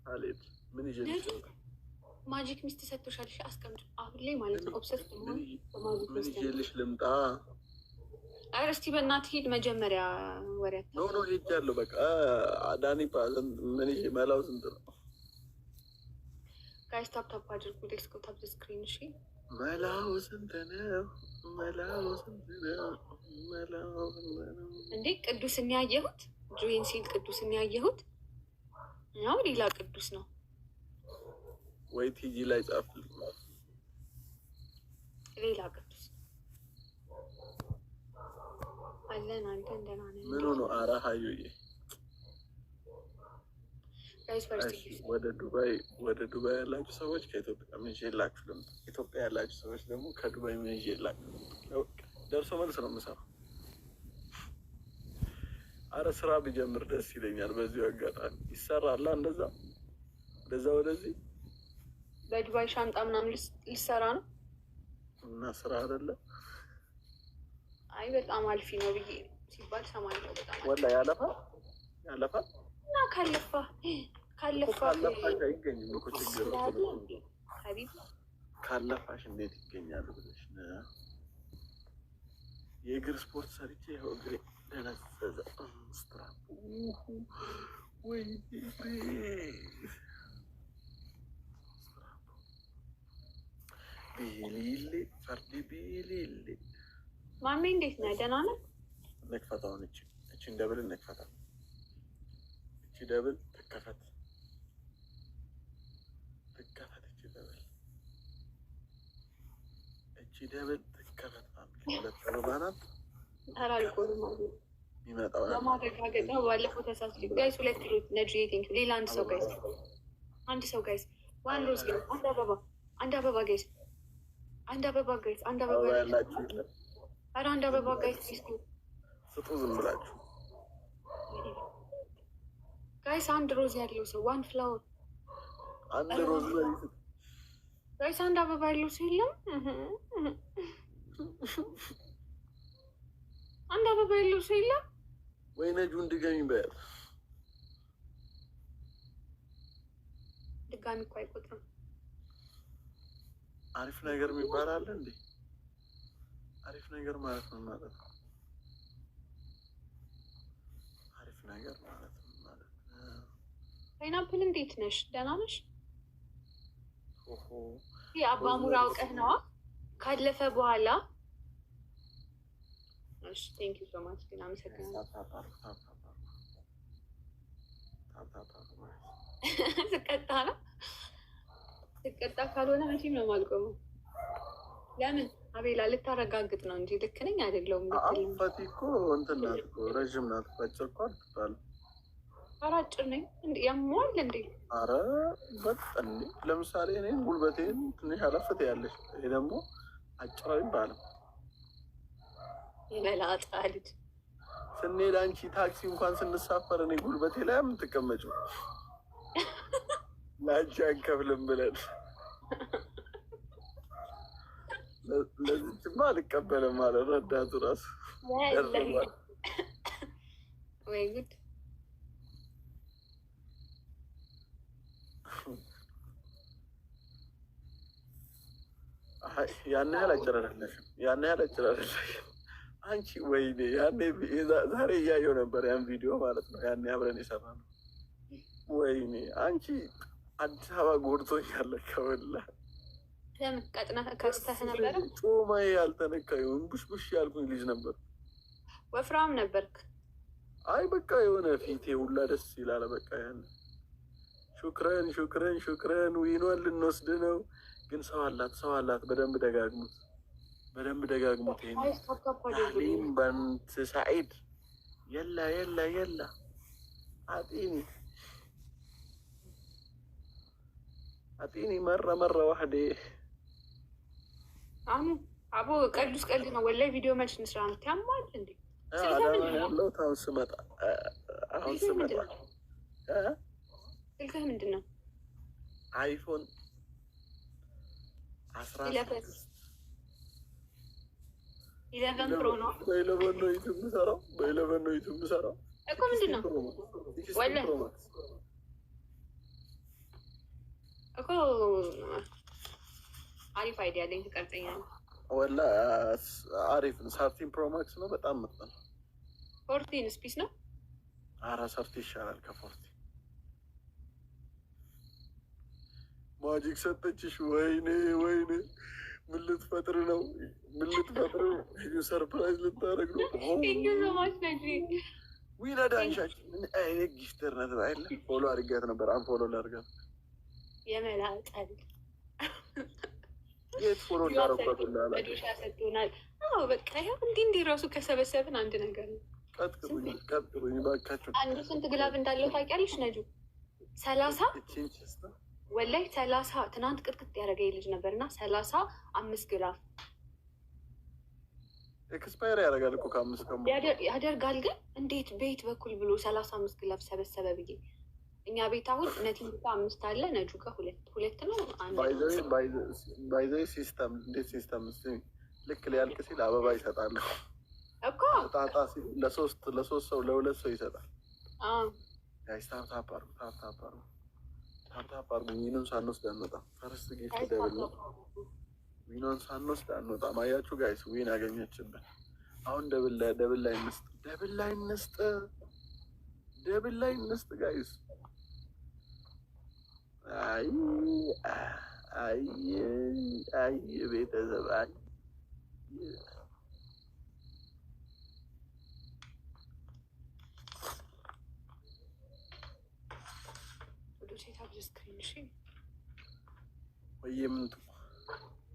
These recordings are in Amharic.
አልሄድ ምን ይዤልሽ ማጂክ ሚስት ሰጥቶሻል። እሺ አስቀምጪ አሁን ላይ ማለት ነው። ኦብሰስ መሆን በማጂክ ምን ይዤልሽ ልምጣ? ኧረ እስቲ በእናትህ ሂድ መጀመሪያ ወሬያት ኖ ሄጃለሁ። በቃ ዳኒ ምን ይዤ መላው ስንት ነው? ጋይስ ታፕ ታፕ አድርጉ። ሌትስ ጎ ታፕ ዘ ስክሪን። እሺ መላው ስንት ነው? መላው ስንት ነው? መላው እንዴ ቅዱስን ያየሁት ጆይን ሲል ቅዱስን ያየሁት ያው ሌላ ቅዱስ ነው ወይ ቲጂ ላይ ጻፍልኝ። ሌላ ቅዱስ አለን። አንተ እንደና ነህ። ምን ሆኖ? ኧረ ሀዩዬ ወደ ዱባይ ያላችሁ ሰዎች ከኢትዮጵያ ምን ይዤላችሁ ልምጣ? ኢትዮጵያ ያላችሁ ሰዎች ደግሞ ከዱባይ ምን ይዤላችሁ? ደርሶ መልስ ነው የምሰራው። አረ ስራ ቢጀምር ደስ ይለኛል። በዚሁ አጋጣሚ ይሰራላ እንደዛ ወደዚህ በዱባይ ሻንጣ ምናምን ሊሰራ ነው እና ስራ አይደለም። አይ በጣም አልፊ ነው ብዬ ሲባል ሰማለሁ። በጣም ወላሂ ያለፋል እና ካለፋ አይገኝም እኮ ችግር ካለፋሽ እንዴት ይገኛሉ ብለሽ ነው። የእግር ስፖርት ሰርቼ ይኸው እግሬ ደነዘዘ። ወይ ቢሊሊ ፈርዲ ቢሊሊ ማሜ እንዴት ነህ? ደህና ነህ? እንክፈታውን እቺን ደብል እንክፈታ። እቺ ደብል ትከፈት። እቺ ደብል ትከፈት። ሁለት አበባ ናት። ተራልቆ ይመጣው ለማረጋገጥ ነው። ባለፈው ተሳስቼ ጋይስ 2 ኪሎ ነጂ ቲንክ ሌላ አንድ ሰው ጋይስ ዋን ሮዝ ጋይስ አንድ አበባ ጋይስ አንድ አበባ ያላችሁ ኧረ አንድ አበባ ጋይስ ስጡ ዝም ብላችሁ ጋይስ። አንድ ሮዝ ያለው ሰው ዋን ፍላወር አንድ ሮዝ ጋይስ አንድ አበባ ያለው ሰው የለም። አንድ አበባ ያለው ሰው የለም ወይ? ነጁን ድገሚ በያት። ድጋሚ እኮ አይቆጥርም። አሪፍ ነገር የሚባል አለ እንዴ? አሪፍ ነገር ማለት ነው ማለት ነው። አሪፍ ነገር ማለት ነው ማለት ነው። ፓይናፕል እንዴት ነሽ? ደህና ነሽ? ኦሆ አባሙራ አውቀህ ነዋ ካለፈ በኋላ። እሺ ቴንክ ዩ ሶ ማች ግን አመሰግናለሁ። ስቀጣ ነው ስቀጣ ካልሆነ መቼም ነው የማልቆመው። ለምን አቤላ ልታረጋግጥ ነው እንጂ ልክ ነኝ አይደለሁም። ፈቲ እኮ እንትን ናት እኮ ረዥም ናት። አጭር እኮ አትባልም። ኧረ አጭር ነኝ እንዴ? ያሟል እንዴ? ኧረ በጣም ለምሳሌ እኔ ጉልበቴን ትንሽ አለፍት ያለሽ፣ ይሄ ደግሞ አጭር አይባልም። የመላጣ ልጅ ስንሄድ አንቺ ታክሲ እንኳን ስንሳፈር እኔ ጉልበቴ ላይ የምትቀመጪው ለአንቺ አንከፍልም ብለን ለዚችማ አልቀበልም ማለት ረዳቱ ራሱ ወይ ጉድ። ያን ያህል አጭር አይደለሽም አንቺ። ወይኔ ያኔ ዛሬ እያየው ነበር ያን ቪዲዮ ማለት ነው። ያኔ አብረን የሰራነው። ወይኔ አንቺ አዲስ አበባ ጎድቶኛል ከወላ ለምን ቀጥና ከስተህ ነበረ? ጮማዬ ያልተነካዩን ቡሽቡሽ ያልኩኝ ልጅ ነበር። ወፍራም ነበርክ? አይ በቃ የሆነ ፊቴ ሁላ ደስ ይላል። በቃ ያን ሹክረን ዊኗን ልንወስድ ነው። ግን ሰው አላት። በደንብ ደጋግሙት። ታሊም በንት ሰዒድ የላ አጢኒ መረ ዋህዴ አቦ ቀልዱስ ቀልድ ነው ወላሂ። ቪዲዮ መልስ እንስራ ያማል እንዴ? ያለው አሁን ስመጣ ስልክህ ምንድን ነው? አይፎን 11 ፕሮ ነው። በኢለቨን ነው ዩቱብ የምሰራው እኮ። ምንድን ነው ወላሂ እኮ አሪፍ አይዲያ አለኝ። ትቀርጸኛለህ? ወላ አሪፍ ነው። 13 ፕሮ ማክስ ነው። በጣም ምርጥ ነው። 14 ስፒስ ነው። ኧረ ሰርቲ ይሻላል ከ40። ማጂክ ሰጠችሽ? ወይኔ ወይኔ! ምን ልትፈጥር ነው? ምን ልትፈጥር ነው? ሰርፕራይዝ ልታደርግ ነው? ዊነዳንሻች ምን አይነት ጊፍተርነት ባይለ ፎሎ አድርጊያት ነበር። አንፎሎ ላድርጋት የመላጠል የት ፎሎ እንዳረኳትላላ ሰጥቶናል። በቃ ያው እንዲህ ራሱ ከሰበሰብን አንድ ነገር ነው። ቀጥሉኝ ባካችሁ። አንዱ ስንት ግላብ እንዳለው ታውቂያለሽ? ነጁ 30 ወላይ 30 ትናንት ቅጥቅጥ ያደረገ ልጅ ነበር እና 35 ግላብ ኤክስፓየር ያደርጋል እኮ ከ5 ቀን ያደርጋል። ግን እንዴት ቤት በኩል ብሎ 35 ግላብ ሰበሰበ ብዬ እኛ ቤት አሁን ነቲን ጋር 5 አለ፣ ነጁ ጋር 2 ነው። ባይዘይ ሲስተም እንዴት ሲስተም ልክ ሊያልቅ ሲል አበባ ይሰጣል እኮ ጣጣ ሲል ለሶስት ሰው ለ2 ሰው ይሰጣል። ጋይስ ታፕ አድርጉ። ዊኑን ሳንወስድ አንወጣም። ፈርስት ጊፍት ደብል ነው። ዊኑን ሳንወስድ አንወጣም። አያችሁ ጋይስ ዊን አገኘችብን። አሁን ደብል ላይ እንስጥ ጋይስ። አይ ቤተሰብ አይ ወይምንቱ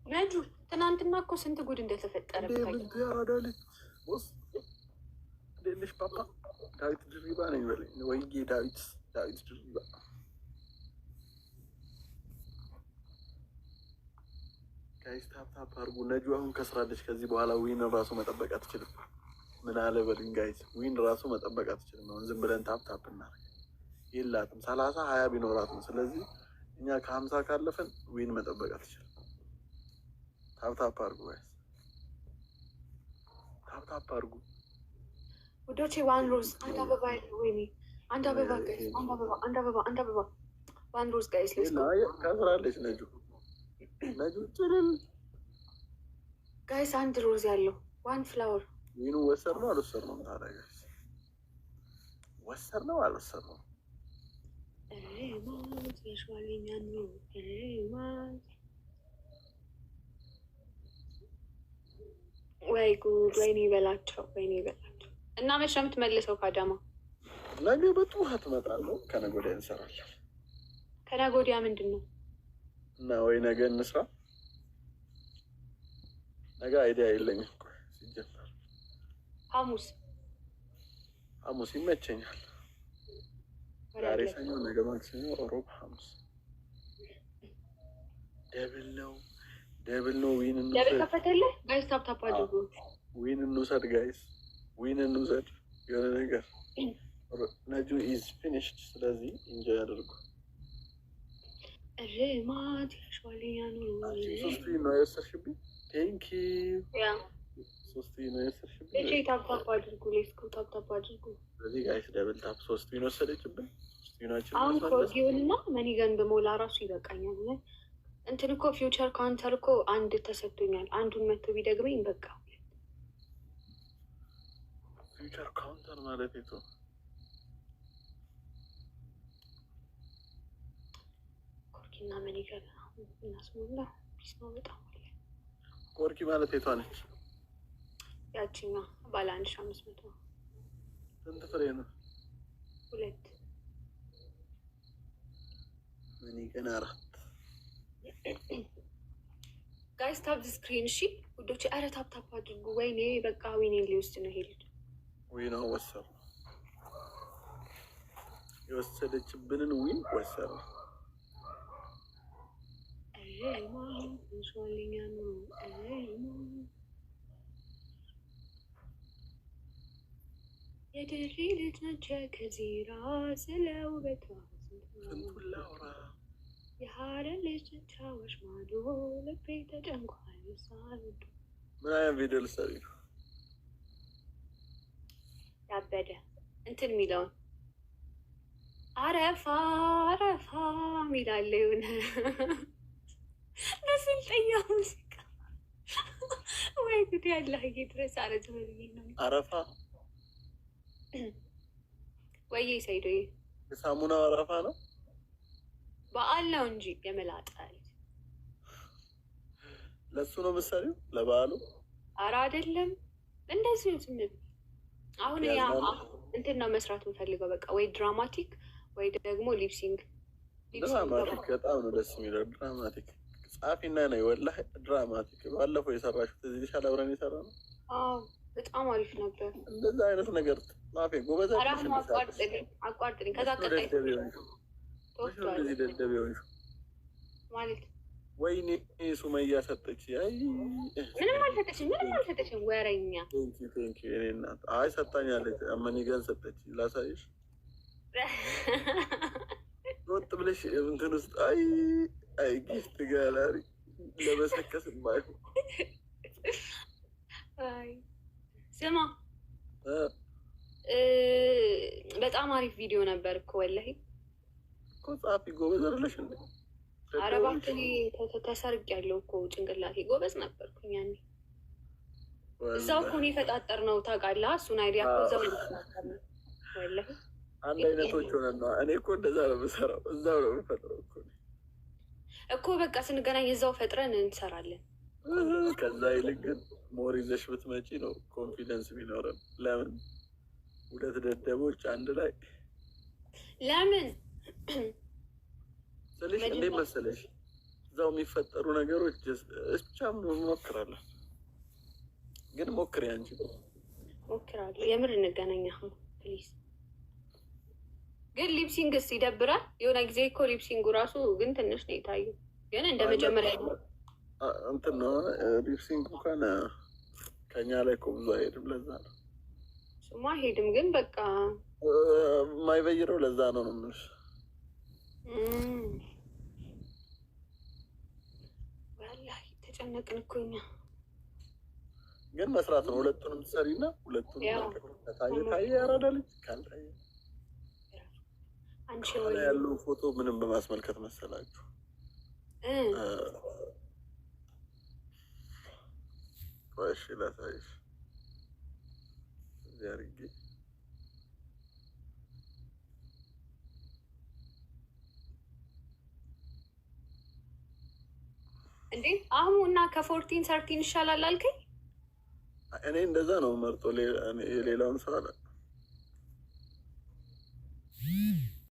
ነጁ ትናንትና እኮ ስንት ጉድ እንደተፈጠረ ያራዳልች ቦስ እንዴት ፓፓ ዳዊት ድሪባ ነኝ በለኝ። ወይዬ ዳዊት ድሪባ ጋይስ ታፕ አድርጉ። ነጁ አሁን ከስራለች። ከዚህ በኋላ ዊን ራሱ መጠበቅ አትችልም። ምን አለ በልኝ ጋይስ፣ ዊን ራሱ መጠበቅ አትችልም። አሁን ዝም ብለን ታፕ እናደርግ የላትም 30-20 ቢኖራት ነው። ስለዚህ እኛ ከ50 ካለፈን ዊን መጠበቅ አትችልም። ታፕ አድርጉ ጋይስ፣ ታፕ አድርጉ ውዶቼ። ዋን ሮዝ አንድ አበባ ያለው ወይኔ፣ አንድ አበባ ጋይስ፣ አንድ አበባ ዋን ሮዝ ጋይስ። ከስራለች ነጁ ጭልል ጋይስ፣ አንድ ሮዝ ያለው ዋን ፍላወር። ዊኑ ወሰር ነው አልወሰር ነው? ታዲያ ጋይስ ወሰር ነው አልወሰር ነው? ወይ ጉድ! ወይኔ በላቸው። እና መቼ ነው የምትመልሰው ከአዳማ? ነገ በጠዋት እመጣለሁ። ከነገ ወዲያ እንሰራለን። ከነገ ወዲያ ምንድን ነው? እና ወይ ነገ እንስራ። ነገ አይዲያ የለኝም ሲጀመር። ሐሙስ ይመቸኛል። ዛሬ ሰኞ፣ ነገ ማክሰኞ፣ ሮብ፣ ሐሙስ ደብል ነው። ዊን ከፈተልህ ጋይስ። ታፕ አድርጉ። ዊን እንውሰድ ጋይስ፣ ዊን እንውሰድ። የሆነ ነገር ነጁ ኢዝ ፊኒሽድ። ስለዚህ ኢንጆይ አድርጉ። ርማት ያሸዋልኛ ነው። 3 ነው የወሰድሽብኝ። ቴንክ ዩ 3 ነው የወሰድሽብኝ። ታፕ አድርጉ። ሌስኮ ታፕ አድርጉ። ስለዚህ ጋይስ ደብል ታፕ 3 ነው የወሰደችብኝ። አሁን ኮጊውንና መኒገን በሞላ ራሱ ይበቃኛል። እንትን እኮ ፊውቸር ካውንተር እኮ አንድ ተሰጥቶኛል። አንዱን መቶ ቢደግመኝ በቃ። ፊውቸር ካውንተር ማለት የቱ? ኮርኪና መኒገን እናስሞላ ቢስ ነው በጣም። ኮርኪ ማለት የቷ ነች? ያቺኛ ባለ 1500። ስንት ፍሬ ነው? 2 መኒገን 4 ጋይስ። ታፕ ስክሪን። እሺ ውዶች፣ ኧረ ታፕ አድርጉ። ወይኔ በቃ ዊኔን ሊወስድ ነው ሄድ። ዊና ወሰር የወሰደችብንን ዊን ወሰር የድሪ ልጅ ነች ከዚራ ስለ ውበቷ ስንቱን ላውራ። የሀረር ልጅ ነች አዋሽ ማዶ ልቤ ተጨንቋል ሳልወዱ። ምን አይነት ቪዲዮ ልትሰሪ ነው? ያበደ እንትን የሚለውን አረፋ ይላል የሆነ በስልጠኛ ሙዚቃ ወይ ጉድ ያላህ ድረስ አረዝ ነው አረፋ ወይ ሰይዶ የሳሙናው አረፋ ነው። በዓል ነው እንጂ የመላጣል ለሱ ነው ምሳሌው ለበዓሉ። ኧረ አይደለም እንደዚህ ዝም አሁን ያ እንትን ነው መስራት የምፈልገው በቃ ወይ ድራማቲክ ወይ ደግሞ ሊፕሲንግ። ድራማቲክ በጣም ነው ደስ የሚለው ድራማቲክ ጻፊና ነው ወላሂ ድራማቲክ። ባለፈው የሰራሽው እዚህ ሻል አብረን የሰራ ነው። አዎ በጣም አሪፍ ነበር። እንደዛ አይነት ነገር ጻፊ ጎበዛ አቋርጥልኝ ከዛ ቀጣይ እንደዚህ ደደብ ይሆንሽ ማለት ወይኔ ሱመያ ሰጠች። አይ ምንም አልሰጠችም ወረኛ። ቴንኪ እኔ እናት አይ ሰጣኛለች። አመኒገን ሰጠች ላሳይሽ ወጥ ብለሽ እንትን ውስጥ አይ ጊፍት ጋላሪ ለመሰከስ ማይ ስማ በጣም አሪፍ ቪዲዮ ነበር እኮ ወላሂ እኮ ጻፊ ጎበዝ አይደለሽ እንዴ? ኧረ እባክህ ተሰርቅ ያለው እኮ ጭንቅላቴ ጎበዝ ነበርኩኝ ያኔ። እዛው እኮ ነው የፈጣጠርነው ታውቃለህ። እሱን አይዲያ እኮ እዛው ወላሂ አንድ አይነቶች ሆነን ነው። እኔ እኮ እንደዛ ነው የምሰራው፣ እዛው ነው የምፈጥረው እኮ በቃ ስንገናኝ እዛው ፈጥረን እንሰራለን። ከዛ ይልቅ ግን ሞር ይዘሽ ብትመጪ ነው ኮንፊደንስ ቢኖረን። ለምን ሁለት ደደቦች አንድ ላይ ለምን ስልሽ እንዴት መሰለሽ እዛው የሚፈጠሩ ነገሮች ብቻ እንሞክራለን። ግን ሞክሪ አንቺ። ሞክራለሁ የምር እንገናኝ አሁን ፕሊዝ። ግን ሊፕሲንግስ ይደብራል። የሆነ ጊዜ እኮ ሊፕሲንጉ ራሱ ግን ትንሽ ነው የታየው። ግን እንደ መጀመሪያ እንትን ነው ሊፕሲንግ እንኳን ከኛ ላይ እኮ ብዙ አይሄድም። ለዛ ነው እሱማ አይሄድም። ግን በቃ የማይበይረው ለዛ ነው ነው የምልሽ። ወላሂ ተጨነቅን እኮ እኛ። ግን መስራት ነው። ሁለቱንም ትሰሪና ሁለቱንም ታየ ያራዳልች ካልታየ ያለው ፎቶ ምንም በማስመልከት መሰላችሁ እሺ ላሳይሽ እዚህ አድርጌ እንዴ አሁን እና ከ14 13 ይሻላል አልከኝ። እኔ እንደዛ ነው መርጦ የሌላውን ሰው አለ